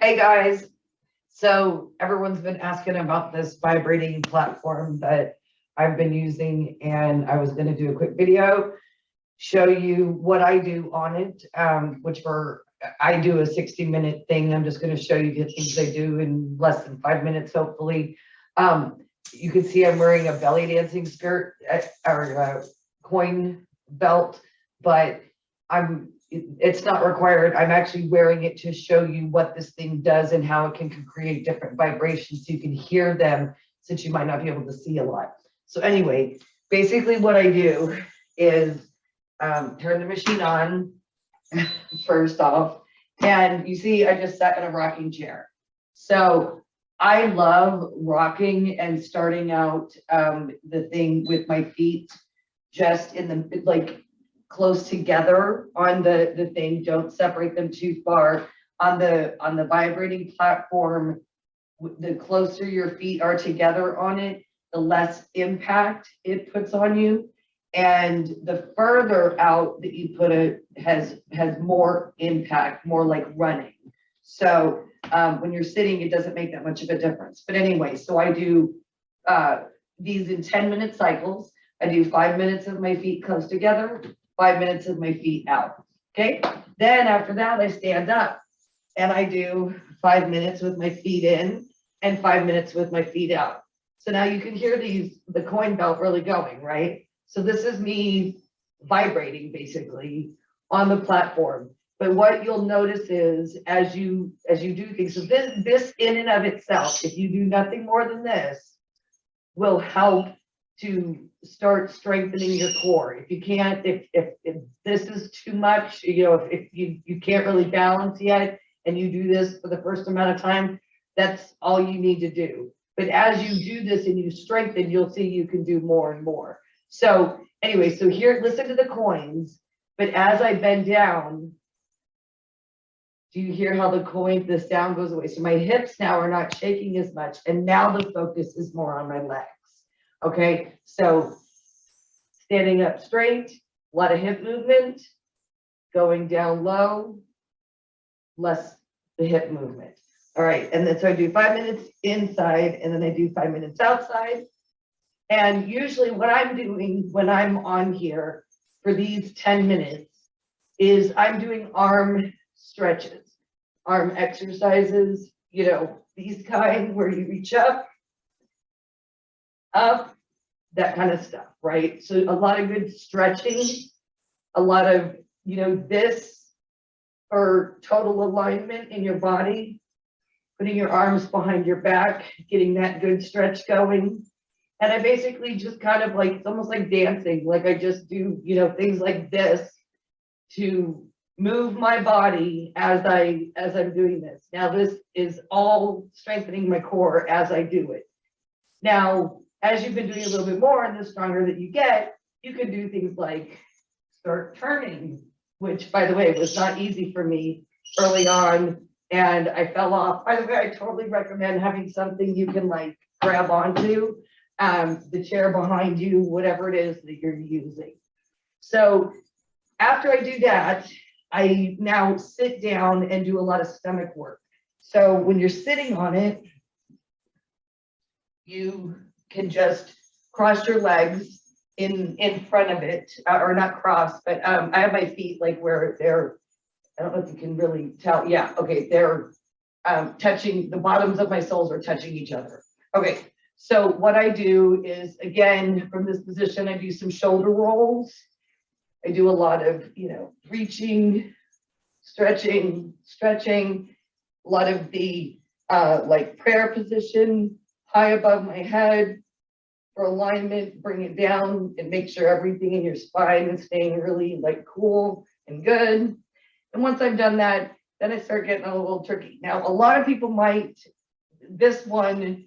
Hey guys, so everyone's been asking about this vibrating platform that I've been using, and I was going to do a quick video, show you what I do on it, I do a 60-minute thing. I'm just going to show you the things I do in less than 5 minutes, hopefully. You can see I'm wearing a belly dancing skirt or a coin belt, but it's not required. I'm actually wearing it to show you what this thing does and how it can create different vibrations so you can hear them, since you might not be able to see a lot. So anyway, basically what I do is turn the machine on first off, and you see I just sat in a rocking chair. So I love rocking and starting out the thing with my feet just in the close together on the thing. Don't separate them too far. On the vibrating platform, the closer your feet are together on it, the less impact it puts on you. And the further out that you put it has more impact, more like running. So when you're sitting, it doesn't make that much of a difference. But anyway, so I do these in 10-minute cycles. I do 5 minutes of my feet close together, 5 minutes of my feet out. Okay. Then after that, I stand up and I do 5 minutes with my feet in and 5 minutes with my feet out. So now you can hear the coin belt really going, right? So this is me vibrating basically on the platform. But what you'll notice is as you do things, so this in and of itself, if you do nothing more than this, will help to start strengthening your core. If you can't, if this is too much, if you can't really balance yet and you do this for the first amount of time, that's all you need to do. But as you do this and you strengthen, you'll see you can do more and more. So anyway, so here, listen to the coins, but as I bend down, do you hear how the sound goes away? So my hips now are not shaking as much, and now the focus is more on my legs. Okay, so standing up straight, a lot of hip movement, going down low, less the hip movement. All right, and then so I do 5 minutes inside, and then I do 5 minutes outside. And usually what I'm doing when I'm on here for these 10 minutes is I'm doing arm stretches, arm exercises, these kind where you reach up, that kind of stuff, right? So a lot of good stretching, a lot of, this for total alignment in your body, putting your arms behind your back, getting that good stretch going. And I basically just kind of it's almost like dancing. Like I just do, things like this to move my body as I'm doing this. Now this is all strengthening my core as I do it. Now, as you've been doing a little bit more and the stronger that you get, you can do things like start turning, which by the way, was not easy for me early on. And I fell off. By the way, I totally recommend having something you can grab onto, the chair behind you, whatever it is that you're using. So after I do that, I now sit down and do a lot of stomach work. So when you're sitting on it, you can just cross your legs in front of it, or not cross, but I have my feet where they're, I don't know if you can really tell. Yeah, okay, they're touching, the bottoms of my soles are touching each other. Okay, so what I do is, again, from this position, I do some shoulder rolls. I do a lot of, reaching, stretching, a lot of the prayer position, high above my head for alignment, bring it down and make sure everything in your spine is staying really cool and good. And once I've done that, then I start getting a little tricky. Now, a lot of people this one,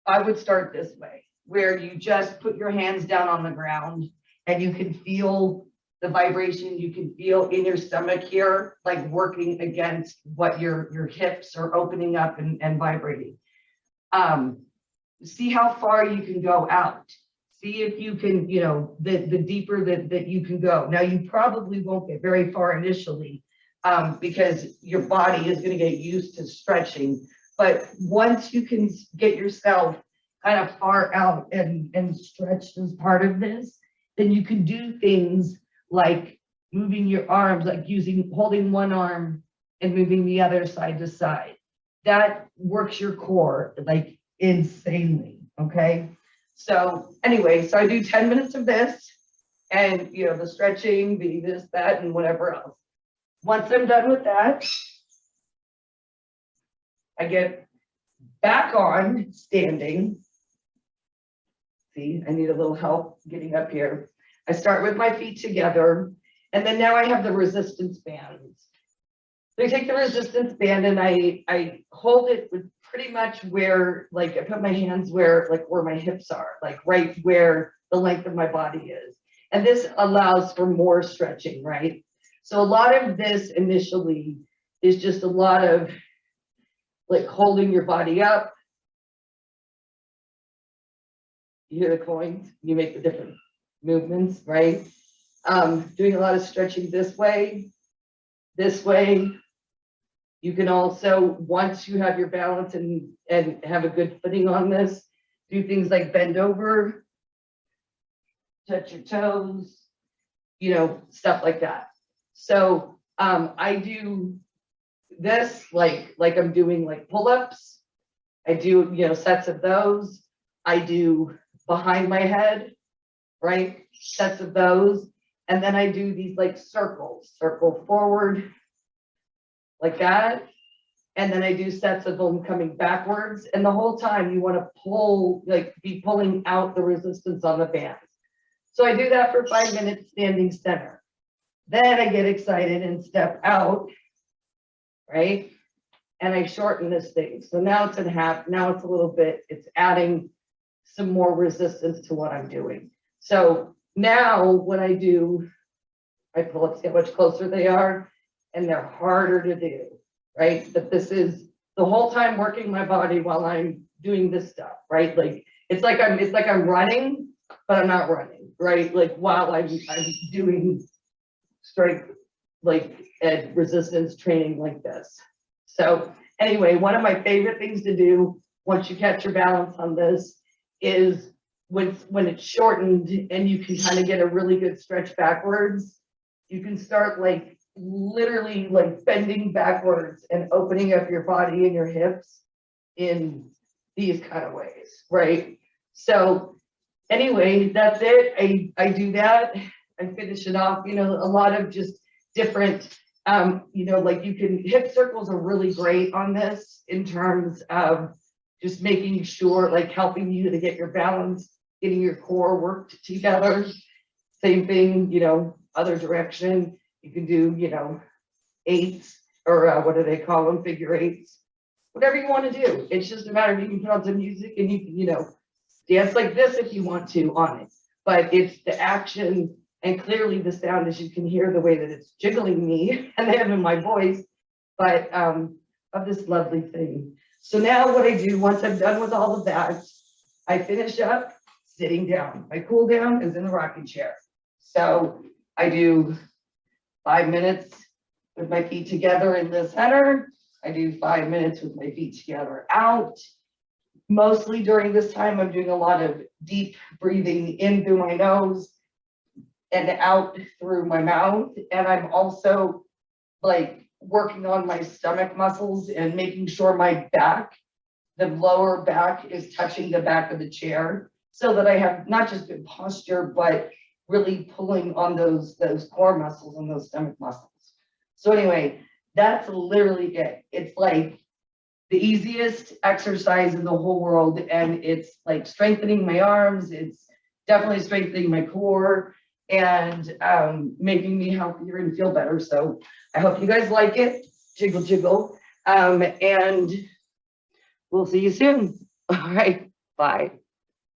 I would start this way, where you just put your hands down on the ground and you can feel the vibration, you can feel in your stomach here, working against what your hips are opening up and vibrating. See how far you can go out. See if you can, the deeper that you can go. Now, you probably won't get very far initially, because your body is going to get used to stretching. But once you can get yourself kind of far out and stretched as part of this, then you can do things like moving your arms, like holding one arm and moving the other side to side. That works your core like insanely, okay? So anyway, so I do 10 minutes of this and, you know, the stretching, the this, that, and whatever else. Once I'm done with that, I get back on standing. See, I need a little help getting up here. I start with my feet together, and then now I have the resistance bands. So I take the resistance band and I hold it with pretty much where, like I put my hands where my hips are, like right where the length of my body is. And this allows for more stretching, right? So a lot of this initially is just a lot of like holding your body up. You hear the coins, you make the different movements, right? Doing a lot of stretching this way. You can also, once you have your balance and have a good footing on this, do things like bend over, touch your toes, you know, stuff like that. So I do this like I'm doing like pull-ups. I do, you know, sets of those. I do behind my head, right? Sets of those. And then I do these like circles, circle forward like that. And then I do sets of them coming backwards. And the whole time you want to pull, like be pulling out the resistance on the bands. So I do that for 5 minutes standing center. Then I get excited and step out, right? And I shorten this thing. So now it's in half, now it's a little bit, it's adding some more resistance to what I'm doing. So now what I do, I pull up, see how much closer they are, and they're harder to do, right? But this is the whole time working my body while I'm doing this stuff, right? Like it's like I'm running, but I'm not running, right? Like while I'm doing strength, like and resistance training like this. So anyway, one of my favorite things to do once you catch your balance on this is when it's shortened and you can kind of get a really good stretch backwards, you can start like literally like bending backwards and opening up your body and your hips in these kind of ways, right? So anyway, that's it. I do that and finish it off, you know, a lot of just different, you know, like you can, hip circles are really great on this in terms of just making sure, like helping you to get your balance, getting your core worked together. Same thing, you know, other direction. You can do, you know, eights or what do they call them? Figure eights, whatever you want to do. It's just a matter of you can put on some music and you can, you know, dance like this if you want to on it. But it's the action and clearly the sound, as you can hear the way that it's jiggling me and having my voice, but of this lovely thing. So now what I do once I'm done with all of that, I finish up sitting down. My cool down is in the rocking chair. So I do 5 minutes with my feet together in the center. I do 5 minutes with my feet together out. Mostly during this time, I'm doing a lot of deep breathing in through my nose and out through my mouth. And I'm also like working on my stomach muscles and making sure my back, the lower back is touching the back of the chair so that I have not just good posture, but really pulling on those core muscles and those stomach muscles. So anyway, that's literally it. It's like the easiest exercise in the whole world. And it's like strengthening my arms. It's definitely strengthening my core and making me healthier and feel better. So I hope you guys like it. Jiggle, jiggle. And we'll see you soon. All right, bye.